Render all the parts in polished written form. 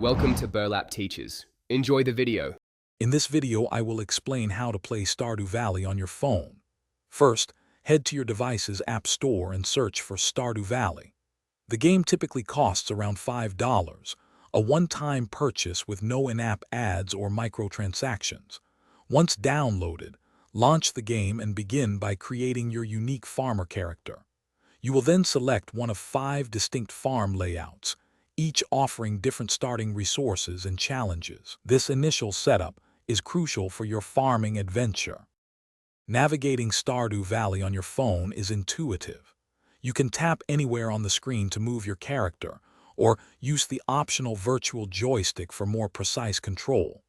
Welcome to Burlap Teachers. Enjoy the video. In this video, I will explain how to play Stardew Valley on your phone. First, head to your device's App Store and search for Stardew Valley. The game typically costs around $5, a one-time purchase with no in-app ads or microtransactions. Once downloaded, launch the game and begin by creating your unique farmer character. You will then select one of 5 distinct farm layouts, each offering different starting resources and challenges. This initial setup is crucial for your farming adventure. Navigating Stardew Valley on your phone is intuitive. You can tap anywhere on the screen to move your character, or use the optional virtual joystick for more precise control.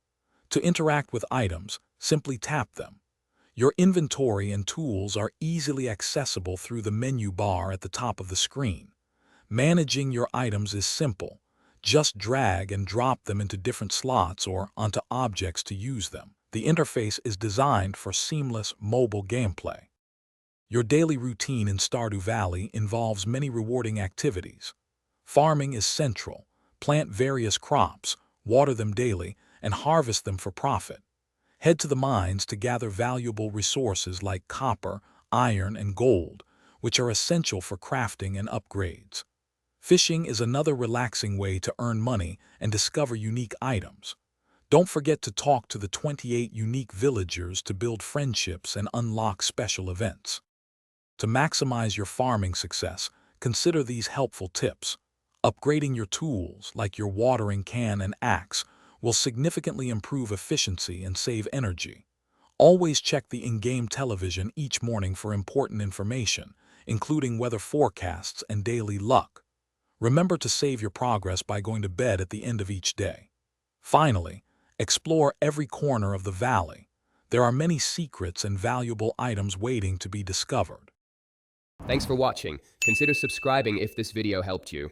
To interact with items, simply tap them. Your inventory and tools are easily accessible through the menu bar at the top of the screen. Managing your items is simple. Just drag and drop them into different slots or onto objects to use them. The interface is designed for seamless mobile gameplay. Your daily routine in Stardew Valley involves many rewarding activities. Farming is central. Plant various crops, water them daily, and harvest them for profit. Head to the mines to gather valuable resources like copper, iron, and gold, which are essential for crafting and upgrades. Fishing is another relaxing way to earn money and discover unique items. Don't forget to talk to the 28 unique villagers to build friendships and unlock special events. To maximize your farming success, consider these helpful tips. Upgrading your tools, like your watering can and axe, will significantly improve efficiency and save energy. Always check the in-game television each morning for important information, including weather forecasts and daily luck. Remember to save your progress by going to bed at the end of each day. Finally, explore every corner of the valley. There are many secrets and valuable items waiting to be discovered. Thanks for watching. Consider subscribing if this video helped you.